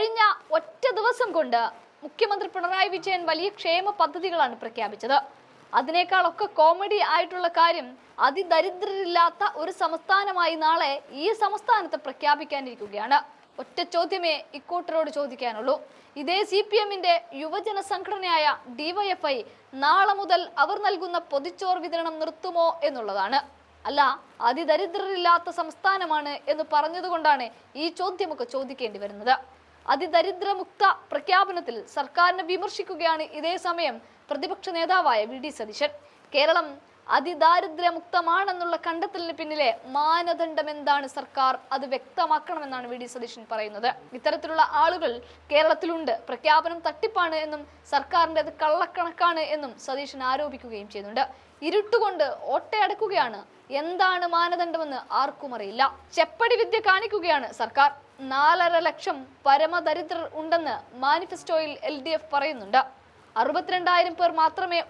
കഴിഞ്ഞ ഒറ്റ ദിവസം കൊണ്ട് മുഖ്യമന്ത്രി പിണറായി വിജയൻ വലിയ ക്ഷേമ പദ്ധതികളാണ് പ്രഖ്യാപിച്ചത്. അതിനേക്കാളൊക്കെ കോമഡി ആയിട്ടുള്ള കാര്യം, അതിദരിദ്രരില്ലാത്ത ഒരു സംസ്ഥാനമായി നാളെ ഈ സംസ്ഥാനത്ത് പ്രഖ്യാപിക്കാനിരിക്കുകയാണ്. ഒറ്റ ചോദ്യമേ ഇക്കൂട്ടരോട് ചോദിക്കാനുള്ളൂ. ഇതേ CPM-ന്റെ യുവജന സംഘടനയായ DYFI നാളെ മുതൽ അവർ നൽകുന്ന പൊതിച്ചോറ് വിതരണം നിർത്തുമോ എന്നുള്ളതാണ്. അല്ല, അതിദരിദ്രരില്ലാത്ത സംസ്ഥാനമാണ് എന്ന് പറഞ്ഞതുകൊണ്ടാണ് ഈ ചോദ്യമൊക്കെ ചോദിക്കേണ്ടി വരുന്നത്. അതിദരിദ്രമുക്ത പ്രഖ്യാപനത്തിൽ സർക്കാരിനെ വിമർശിക്കുകയാണ് ഇതേ സമയം പ്രതിപക്ഷ നേതാവായ VD സതീശൻ. കേരളം അതിദാരിദ്ര്യമുക്തമാണെന്നുള്ള കണ്ടെത്തലിന് പിന്നിലെ മാനദണ്ഡം എന്താണ്, സർക്കാർ അത് വ്യക്തമാക്കണമെന്നാണ് VD സതീശൻ പറയുന്നത്. ഇത്തരത്തിലുള്ള ആളുകൾ കേരളത്തിലുണ്ട്. പ്രഖ്യാപനം തട്ടിപ്പാണ് എന്നും സർക്കാരിന്റെ അത് കള്ളക്കണക്കാണ് എന്നും സതീശൻ ആരോപിക്കുകയും ചെയ്യുന്നുണ്ട്. ഇരുട്ടുകൊണ്ട് ഓട്ടയടക്കുകയാണ്. എന്താണ് മാനദണ്ഡമെന്ന് ആർക്കും അറിയില്ല. ചെപ്പടി വിദ്യ കാണിക്കുകയാണ് സർക്കാർ. 4.5 ലക്ഷം പരമദരിദ്രർ ഉണ്ടെന്ന് മാനിഫെസ്റ്റോയിൽ LDF പറയുന്നുണ്ട്. 62,000 പേർ മാത്രമേ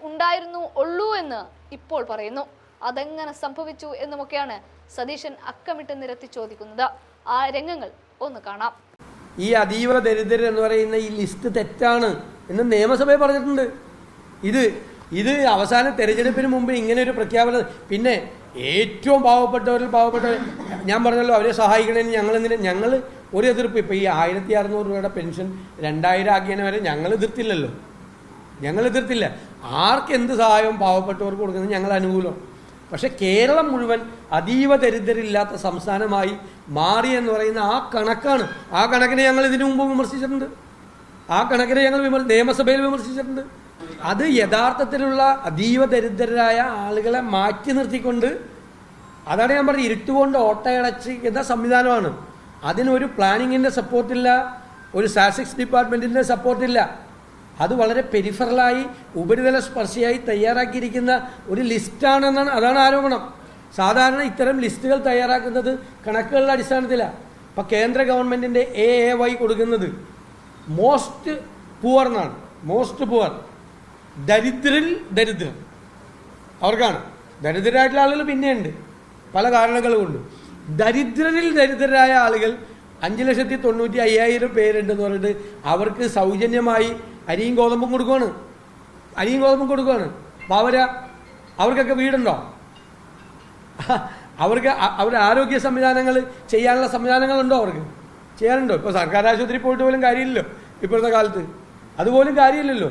ഉള്ളൂ എന്ന് ഇപ്പോൾ പറയുന്നു. അതെങ്ങനെ സംഭവിച്ചു എന്നുമൊക്കെയാണ് സതീശൻ അക്കമിട്ട് നിരത്തി ചോദിക്കുന്നത്. ആ രംഗങ്ങൾ ഒന്ന് കാണാം. ഈ അതീവ ദരിദ്രർ എന്ന് പറയുന്ന ഈ ലിസ്റ്റ് തെറ്റാണ് എന്ന് നിയമസഭയിൽ പറഞ്ഞിട്ടുണ്ട്. ഇത് അവസാന തെരഞ്ഞെടുപ്പിന് മുമ്പ് ഇങ്ങനെ ഒരു പ്രഖ്യാപനം. പിന്നെ ഏറ്റവും പാവപ്പെട്ടവർ ഞാൻ പറഞ്ഞല്ലോ, അവരെ സഹായിക്കണമെന്ന് ഞങ്ങൾ ഒരു എതിർപ്പ്. ഇപ്പോൾ ഈ 1,600 രൂപയുടെ പെൻഷൻ 2,000 ആക്കിയതിനെ വരെ ഞങ്ങൾ എതിർത്തില്ല. ആർക്ക് എന്ത് സഹായവും പാവപ്പെട്ടവർക്ക് കൊടുക്കുന്നത് ഞങ്ങൾ അനുകൂലം. പക്ഷെ കേരളം മുഴുവൻ അതീവ ദരിദ്രരില്ലാത്ത സംസ്ഥാനമായി മാറി എന്ന് പറയുന്ന ആ കണക്കിനെ ഞങ്ങൾ ഇതിനു മുമ്പ് വിമർശിച്ചിട്ടുണ്ട്. ആ കണക്കിനെ ഞങ്ങൾ നിയമസഭയിൽ വിമർശിച്ചിട്ടുണ്ട്. അത് യഥാർത്ഥത്തിലുള്ള അതീവ ദരിദ്രരായ ആളുകളെ മാറ്റി നിർത്തിക്കൊണ്ട്, അതാണ് ഞാൻ പറഞ്ഞത്, ഇരുട്ടുകൊണ്ട് ഓട്ടയടച്ചിരിക്കുന്ന സംവിധാനമാണ്. അതിനൊരു പ്ലാനിങ്ങിൻ്റെ സപ്പോർട്ടില്ല, ഒരു സ്റ്റാറ്റിസ്റ്റിക്സ് ഡിപ്പാർട്ട്മെൻറ്റിൻ്റെ സപ്പോർട്ടില്ല. അത് വളരെ പെരിഫറലായി ഉപരിതല സ്പർശിയായി തയ്യാറാക്കിയിരിക്കുന്ന ഒരു ലിസ്റ്റാണെന്നാണ്, അതാണ് ആരോപണം. സാധാരണ ഇത്തരം ലിസ്റ്റുകൾ തയ്യാറാക്കുന്നത് കണക്കുകളുടെ അടിസ്ഥാനത്തിലാണ്. ഇപ്പം കേന്ദ്ര ഗവൺമെൻറ്റിൻ്റെ AAY കൊടുക്കുന്നത് മോസ്റ്റ് പുവർ എന്നാണ്. മോസ്റ്റ് പുവർ, ദരിദ്രരിൽ ദരിദ്രർ അവർക്കാണ്. ദരിദ്രരായിട്ടുള്ള ആളുകൾ പിന്നെയുണ്ട്, പല കാരണങ്ങൾ കൊണ്ട്. ദരിദ്രരിൽ ദരിദ്രരായ ആളുകൾ 5,95,000 പേരുണ്ടെന്ന് പറഞ്ഞിട്ട് അവർക്ക് സൗജന്യമായി അരിയും ഗോതമ്പും കൊടുക്കുകയാണ്. അപ്പോൾ അവർക്കൊക്കെ വീടുണ്ടോ? അവരുടെ ആരോഗ്യ സംവിധാനങ്ങൾ ചെയ്യാനുള്ള സംവിധാനങ്ങളുണ്ടോ? അവർക്ക് ചെയ്യാനുണ്ടോ? ഇപ്പോൾ സർക്കാർ ആശുപത്രി പോയിട്ട് പോലും കാര്യമില്ലല്ലോ ഇപ്പോഴത്തെ കാലത്ത്. അതുപോലും കാര്യമില്ലല്ലോ.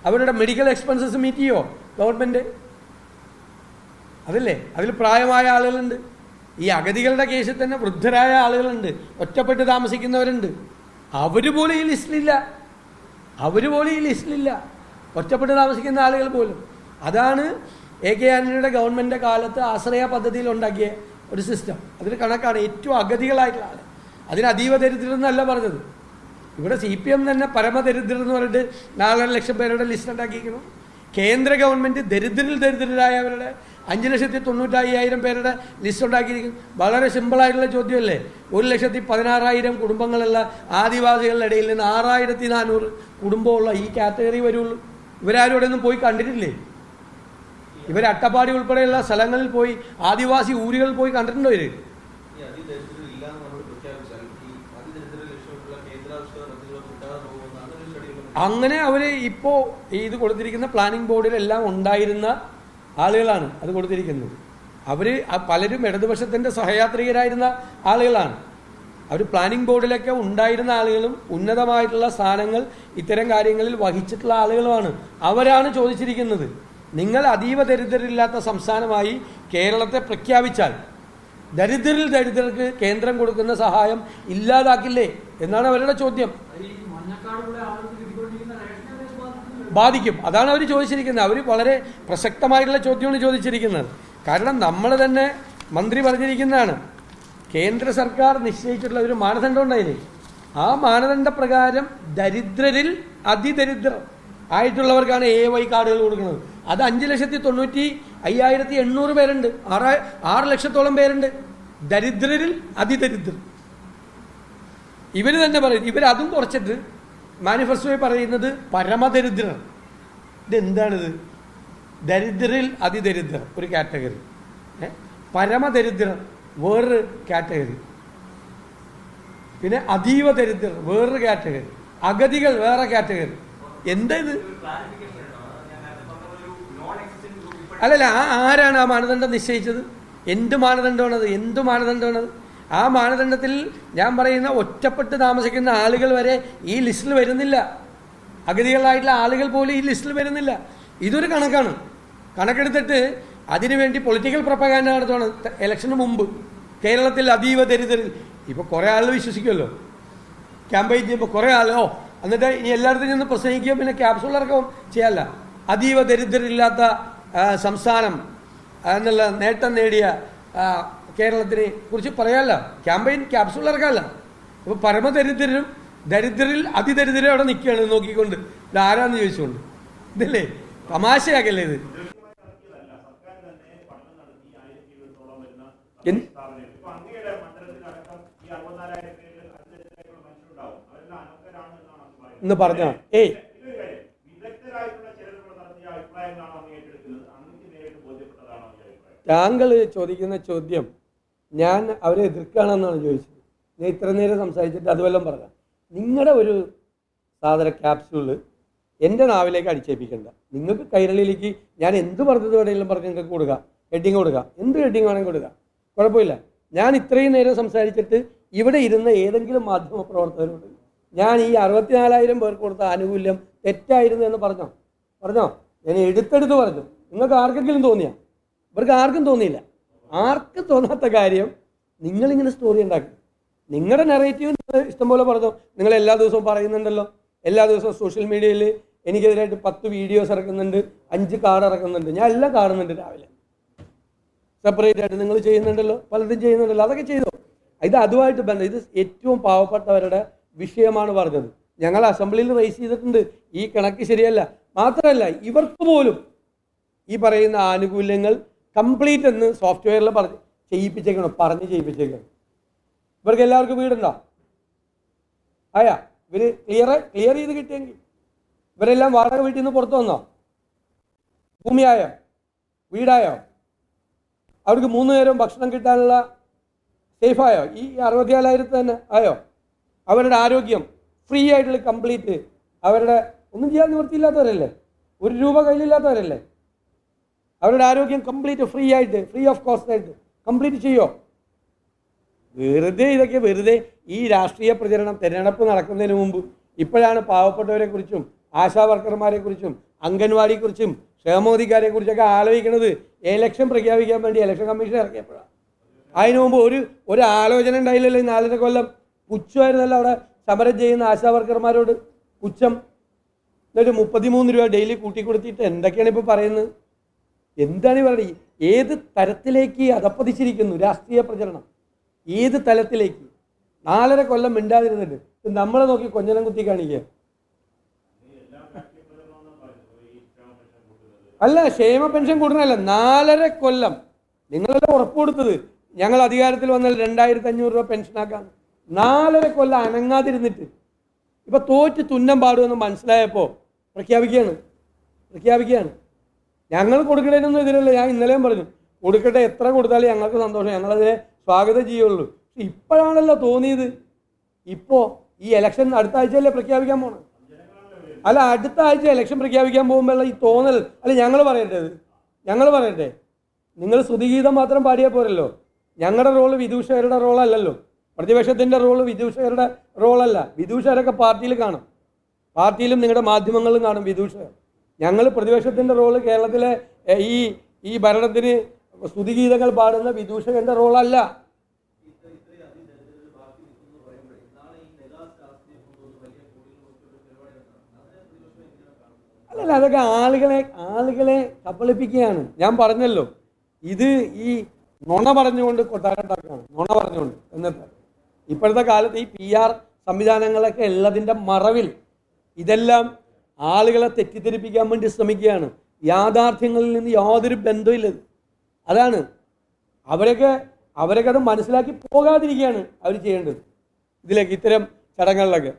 അവരുടെ മെഡിക്കൽ എക്സ്പെൻസസ് മീറ്റ് ചെയ്യുമോ ഗവൺമെൻറ്? അതില്ലേ, അതിൽ പ്രായമായ ആളുകളുണ്ട്. ഈ അഗതികളുടെ കേസിൽ തന്നെ വൃദ്ധരായ ആളുകളുണ്ട്, ഒറ്റപ്പെട്ട് താമസിക്കുന്നവരുണ്ട്. അവർ പോലും ഈ ലിസ്റ്റിലില്ല. ഒറ്റപ്പെട്ട് താമസിക്കുന്ന ആളുകൾ പോലും. അതാണ് AK ആന്റണിയുടെ ഗവൺമെൻറ് കാലത്ത് ആശ്രയ പദ്ധതിയിൽ ഉണ്ടാക്കിയ ഒരു സിസ്റ്റം. അതിന് കണക്കാണ് ഏറ്റവും അഗതികളായിട്ടുള്ള ആൾ. അതിന് അതീവ ദരിദ്രം എന്നല്ല പറഞ്ഞത്. ഇവിടെ CPM തന്നെ പരമദരിദ്രർ എന്ന് പറഞ്ഞിട്ട് 4.5 ലക്ഷം പേരുടെ ലിസ്റ്റ് ഉണ്ടാക്കിയിരിക്കുന്നു. കേന്ദ്ര ഗവൺമെൻറ് ദരിദ്രരായവരുടെ 5,95,000 പേരുടെ ലിസ്റ്റ് ഉണ്ടാക്കിയിരിക്കുന്നു. വളരെ സിമ്പിളായിട്ടുള്ള ചോദ്യമല്ലേ. 1,16,000 കുടുംബങ്ങളുള്ള ആദിവാസികളുടെ ഇടയിൽ നിന്ന് 6,400 കുടുംബമുള്ള ഈ കാറ്റഗറി വരുള്ളൂ. ഇവരാരും ഇവിടെ ഒന്നും പോയി കണ്ടിട്ടില്ലേ? ഇവർ അട്ടപ്പാടി ഉൾപ്പെടെയുള്ള സ്ഥലങ്ങളിൽ പോയി, ആദിവാസി ഊരുകളിൽ പോയി കണ്ടിട്ടുണ്ടോ? ഇവർ അങ്ങനെ അവർ ഇപ്പോൾ ഇത് കൊടുത്തിരിക്കുന്ന പ്ലാനിംഗ് ബോർഡിലെല്ലാം ഉണ്ടായിരുന്ന ആളുകളാണ് അത് കൊടുത്തിരിക്കുന്നത്. അവർ പലരും ഇടതുപക്ഷത്തിൻ്റെ സഹയാത്രികരായിരുന്ന ആളുകളാണ്. അവർ പ്ലാനിംഗ് ബോർഡിലൊക്കെ ഉണ്ടായിരുന്ന ആളുകളും ഉന്നതമായിട്ടുള്ള സ്ഥാനങ്ങൾ ഇത്തരം കാര്യങ്ങളിൽ വഹിച്ചിട്ടുള്ള ആളുകളുമാണ്. അവരാണ് ചോദിച്ചിരിക്കുന്നത്, നിങ്ങൾ അതീവ ദരിദ്രരില്ലാത്ത സംസ്ഥാനമായി കേരളത്തെ പ്രഖ്യാപിച്ചാൽ ദരിദ്രരിൽ ദരിദ്രർക്ക് കേന്ദ്രം കൊടുക്കുന്ന സഹായം ഇല്ലാതാക്കില്ലേ എന്നാണ് അവരുടെ ചോദ്യം. ബാധിക്കും. അതാണ് അവർ ചോദിച്ചിരിക്കുന്നത്. അവർ വളരെ പ്രസക്തമായിട്ടുള്ള ചോദ്യമാണ് ചോദിച്ചിരിക്കുന്നത്. കാരണം നമ്മൾ തന്നെ മന്ത്രി പറഞ്ഞിരിക്കുന്നതാണ്, കേന്ദ്ര സർക്കാർ നിശ്ചയിച്ചിട്ടുള്ള ഒരു മാനദണ്ഡം ഉണ്ടായില്ലേ, ആ മാനദണ്ഡ പ്രകാരം ദരിദ്രരിൽ അതിദരിദ്രർ ആയിട്ടുള്ളവർക്കാണ് AAY കാർഡുകൾ കൊടുക്കുന്നത്. അത് 5,95,800 പേരുണ്ട്. 6 ലക്ഷത്തോളം പേരുണ്ട് ദരിദ്രരിൽ അതിദരിദ്രർ. ഇവർ തന്നെ പറയും, ഇവരതും കുറച്ചിട്ട് മാനിഫെസ്റ്റോയിൽ പറയുന്നത് പരമദരിദ്രർ. ഇതെന്താണിത്? ദരിദ്രരിൽ അതിദരിദ്രർ ഒരു കാറ്റഗറി, പരമദരിദ്രർ വേറൊരു കാറ്റഗറി. പിന്നെ അതീവ ദരിദ്രർ വേറൊരു കാറ്റഗറി, അഗതികൾ വേറെ കാറ്റഗറി. എന്താ ഇത്? അല്ലല്ല, ആരാണ് ആ മാനദണ്ഡം നിശ്ചയിച്ചത്? എന്ത് മാനദണ്ഡമാണത്? എന്ത് മാനദണ്ഡമാണത്? ആ മാനദണ്ഡത്തിൽ ഞാൻ പറയുന്ന ഒറ്റപ്പെട്ട് താമസിക്കുന്ന ആളുകൾ വരെ ഈ ലിസ്റ്റിൽ വരുന്നില്ല. അഗതികളായിട്ടുള്ള ആളുകൾ പോലും ഈ ലിസ്റ്റിൽ വരുന്നില്ല. ഇതൊരു കണക്കാണ്. കണക്കെടുത്തിട്ട് അതിനുവേണ്ടി പൊളിറ്റിക്കൽ പ്രൊപ്പഗാൻഡ നടത്തുകയാണ്. ഇലക്ഷന് മുമ്പ് കേരളത്തിൽ അതീവ ദരിദ്രരിൽ ഇപ്പോൾ കുറേ ആളുകൾ വിശ്വസിക്കുമല്ലോ, ക്യാമ്പയിൻ ചെയ്യുമ്പോൾ കുറേ ആളോ, എന്നിട്ട് ഇനി എല്ലായിടത്തും ചെന്ന് പ്രസംഗിക്കുക, പിന്നെ ക്യാപ്സുലർക്കും ചെയ്യാല്ല. അതീവ ദരിദ്രരില്ലാത്ത സംസ്ഥാനം എന്നുള്ള നേട്ടം നേടിയ കേരളത്തിനെ കുറിച്ച് പറയാമല്ല. ക്യാമ്പയിൻ ക്യാപ്സുലർക്കല്ല. അപ്പോൾ പരമദരിദ്രരും ദരിദ്രരിൽ അതിദരിദ്രം അവിടെ നിൽക്കുകയാണ് നോക്കിക്കൊണ്ട്, ഇത് ആരാന്ന് ചോദിച്ചുകൊണ്ട്. ഇതല്ലേ തമാശയാക്കല്ലേ ഇത്? എന്ന് പറഞ്ഞ താങ്കൾ ചോദിക്കുന്ന ചോദ്യം ഞാൻ അവരെ എതിർക്കുകയാണെന്നാണ് ചോദിച്ചത്. ഞാൻ ഇത്ര നേരം സംസാരിച്ചിട്ട് അതുവല്ലം പറഞ്ഞ നിങ്ങളുടെ ഒരു സാധന ക്യാപ്സ്യൂള് എൻ്റെ നാവിലേക്ക് അടിച്ചേൽപ്പിക്കണ്ട. നിങ്ങൾക്ക് കൈരളിയിലേക്ക് ഞാൻ എന്ത് പറഞ്ഞത് വേണമെങ്കിലും പറഞ്ഞ് നിങ്ങൾക്ക് കൊടുക്കുക, ഹെഡിങ് കൊടുക്കുക, എന്ത് ഹെഡിങ് വേണമെങ്കിൽ കൊടുക്കുക, കുഴപ്പമില്ല. ഞാൻ ഇത്രയും നേരം സംസാരിച്ചിട്ട് ഇവിടെ ഇരുന്ന ഏതെങ്കിലും മാധ്യമ പ്രവർത്തകരോട് ഞാൻ ഈ 64,000 പേർക്ക് കൊടുത്ത ആനുകൂല്യം തെറ്റായിരുന്നു എന്ന് പറഞ്ഞോ? ഞാൻ എടുത്തെടുത്ത് പറഞ്ഞു. നിങ്ങൾക്ക് ആർക്കെങ്കിലും തോന്നിയാ? ഇവർക്ക് ആർക്കും തോന്നിയില്ല. ആർക്കും തോന്നാത്ത കാര്യം നിങ്ങളിങ്ങനെ സ്റ്റോറി ഉണ്ടാക്കി. നിങ്ങളുടെ നെറേറ്റീവ് ഇഷ്ടംപോലെ പറഞ്ഞു. നിങ്ങൾ എല്ലാ ദിവസവും പറയുന്നുണ്ടല്ലോ, എല്ലാ ദിവസവും സോഷ്യൽ മീഡിയയിൽ എനിക്കെതിരായിട്ട് 10 വീഡിയോസ് ഇറക്കുന്നുണ്ട്, 5 കാർഡ് ഇറക്കുന്നുണ്ട്. ഞാൻ എല്ലാം കാണുന്നുണ്ട്. രാവിലെ സെപ്പറേറ്റ് ആയിട്ട് നിങ്ങൾ ചെയ്യുന്നുണ്ടല്ലോ, പലതും ചെയ്യുന്നുണ്ടല്ലോ. അതൊക്കെ ചെയ്തോ. ഇത് അതുമായിട്ട് ബന്ധം. ഇത് ഏറ്റവും പാവപ്പെട്ടവരുടെ വിഷയമാണ് പറഞ്ഞത്. ഞങ്ങൾ അസംബ്ലിയിൽ റേസ് ചെയ്തിട്ടുണ്ട്. ഈ കണക്ക് ശരിയല്ല. മാത്രമല്ല ഇവർക്ക് പോലും ഈ പറയുന്ന ആനുകൂല്യങ്ങൾ കംപ്ലീറ്റ് എന്ന് സോഫ്റ്റ്വെയറിൽ പറഞ്ഞ് ചെയ്യിപ്പിച്ചേക്കണം. ഇവർക്ക് എല്ലാവർക്കും വീടുണ്ടോ? ആയാ? ഇവർ ക്ലിയർ ചെയ്ത് കിട്ടിയെങ്കിൽ ഇവരെല്ലാം വാടക വീട്ടിൽ നിന്ന് പുറത്തു വന്നോ? ഭൂമിയായോ? വീടായോ? അവർക്ക് 3 നേരം ഭക്ഷണം കിട്ടാനുള്ള സേഫായോ? ഈ 64,000 തന്നെ ആയോ? അവരുടെ ആരോഗ്യം ഫ്രീ ആയിട്ടുള്ള കംപ്ലീറ്റ്, അവരുടെ ഒന്നും ചെയ്യാൻ നിവൃത്തിയില്ലാത്തവരല്ലേ, 1 രൂപ കയ്യിലില്ലാത്തവരല്ലേ, അവരുടെ ആരോഗ്യം കംപ്ലീറ്റ് ഫ്രീ ആയിട്ട്, ഫ്രീ ഓഫ് കോസ്റ്റ് ആയിട്ട് കംപ്ലീറ്റ് ചെയ്യോ? വെറുതെ ഈ രാഷ്ട്രീയ പ്രചരണം തിരഞ്ഞെടുപ്പ് നടക്കുന്നതിന് മുമ്പ് ഇപ്പോഴാണ് പാവപ്പെട്ടവരെ കുറിച്ചും ആശാ വർക്കർമാരെ കുറിച്ചും അംഗൻവാടിയെക്കുറിച്ചും ക്ഷേമോധികാരെ കുറിച്ചൊക്കെ ആലോചിക്കുന്നത്. ഇലക്ഷൻ പ്രഖ്യാപിക്കാൻ വേണ്ടി ഇലക്ഷൻ കമ്മീഷൻ ഇറക്കിയപ്പോഴാണ്. അതിനു മുമ്പ് ഒരു ആലോചന ഉണ്ടായില്ലല്ലോ. 4.5 കൊല്ലം പുച്ഛമായിരുന്നല്ലോ അവിടെ സമരം ചെയ്യുന്ന ആശാ വർക്കർമാരോട്. പുച്ഛം. എന്നിട്ട് 33 രൂപ ഡെയിലി കൂട്ടിക്കൊടുത്തിട്ട് എന്തൊക്കെയാണ് ഇപ്പോൾ പറയുന്നത്? എന്താണ് ഈ പറയുന്നത്? ഏത് തരത്തിലേക്ക് അധപ്പതിച്ചിരിക്കുന്നു രാഷ്ട്രീയ പ്രചരണം? ഏത് തലത്തിലേക്ക്? 4.5 കൊല്ലം മിണ്ടാതിരുന്നിട്ട് നമ്മളെ നോക്കി കൊഞ്ഞനം കുത്തി കാണിക്കുക. അല്ല, ക്ഷേമ പെൻഷൻ കൂട്ടണല്ല. 4.5 കൊല്ലം നിങ്ങളെല്ലാം ഉറപ്പ് കൊടുത്തത് ഞങ്ങൾ അധികാരത്തിൽ വന്നാൽ 2,500 രൂപ പെൻഷനാക്കാം. 4.5 കൊല്ലം അനങ്ങാതിരുന്നിട്ട് ഇപ്പൊ തോറ്റ് തുന്നം പാടുമെന്ന് മനസ്സിലായപ്പോൾ പ്രഖ്യാപിക്കുകയാണ്. ഞങ്ങൾ കൊടുക്കണേനൊന്നും എതിരല്ല. ഞാൻ ഇന്നലെയും പറഞ്ഞു, കൊടുക്കട്ടെ, എത്ര കൊടുത്താലും ഞങ്ങൾക്ക് സന്തോഷം, ഞങ്ങളതിനെ സ്വാഗതം ചെയ്യുള്ളൂ. പക്ഷെ ഇപ്പോഴാണല്ലോ തോന്നിയത്. ഇപ്പോൾ ഈ ഇലക്ഷൻ അടുത്ത ആഴ്ചയല്ലേ പ്രഖ്യാപിക്കാൻ പോണം? അല്ല, അടുത്ത ആഴ്ച ഇലക്ഷൻ പ്രഖ്യാപിക്കാൻ പോകുമ്പോഴുള്ള ഈ തോന്നൽ അല്ല ഞങ്ങൾ പറയട്ടെ. നിങ്ങൾ സ്തുതിഗീതം മാത്രം പാടിയാൽ പോരല്ലോ. ഞങ്ങളുടെ റോള് വിദൂഷകരുടെ റോളല്ലല്ലോ. പ്രതിപക്ഷത്തിൻ്റെ റോള് വിദൂഷകരുടെ റോളല്ല. വിദൂഷകരൊക്കെ പാർട്ടിയിൽ കാണും, പാർട്ടിയിലും നിങ്ങളുടെ മാധ്യമങ്ങളിലും കാണും വിദൂഷകർ. ഞങ്ങൾ പ്രതിപക്ഷത്തിൻ്റെ റോള് കേരളത്തിലെ ഈ ഭരണത്തിന് സ്തുതിഗീതങ്ങൾ പാടുന്ന വിദൂഷകന്റെ റോളല്ല. അല്ലല്ല, അതൊക്കെ ആളുകളെ കബളിപ്പിക്കുകയാണ്. ഞാൻ പറഞ്ഞല്ലോ, ഇത് ഈ നുണ പറഞ്ഞുകൊണ്ട് കൊട്ടാരണ്ടാക്കാണ്. നുണ പറഞ്ഞുകൊണ്ട് എന്നിട്ട് ഇപ്പോഴത്തെ കാലത്ത് ഈ PR സംവിധാനങ്ങളൊക്കെ ഉള്ളതിൻ്റെ മറവിൽ ഇതെല്ലാം ആളുകളെ തെറ്റിദ്ധരിപ്പിക്കാൻ വേണ്ടി ശ്രമിക്കുകയാണ്. യാഥാർത്ഥ്യങ്ങളിൽ നിന്ന് യാതൊരു ബന്ധമില്ലത്. അതാണ് അവരൊക്കെ അത് മനസ്സിലാക്കി പോകാതിരിക്കുകയാണ് അവർ ചെയ്യേണ്ടത്. ഇതിലേക്ക് ഇത്തരം ചടങ്ങുകളിലൊക്കെ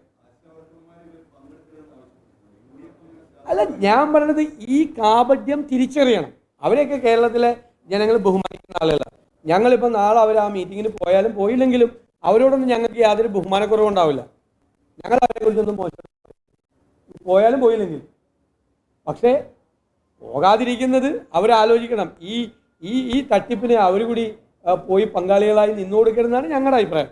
അല്ല, ഞാൻ പറയുന്നത് ഈ കാപട്യം തിരിച്ചറിയണം. അവരെയൊക്കെ കേരളത്തിലെ ജനങ്ങൾ ബഹുമാനിക്കുന്ന ആളുകളാണ്. ഞങ്ങളിപ്പോൾ നാളെ അവർ ആ മീറ്റിങ്ങിന് പോയാലും പോയില്ലെങ്കിലും അവരോടൊന്നും ഞങ്ങൾക്ക് യാതൊരു ബഹുമാനക്കുറവുണ്ടാവില്ല. ഞങ്ങൾ അവരെ കുറിച്ചൊന്നും മോശം പോയാലും പോയില്ലെങ്കിൽ. പക്ഷേ പോകാതിരിക്കുന്നത് അവരാലോചിക്കണം. ഈ ഈ ഈ തട്ടിപ്പിന് അവർ കൂടി പോയി പങ്കാളികളായി നിന്നു കൊടുക്കണമെന്നാണ് ഞങ്ങളുടെ അഭിപ്രായം.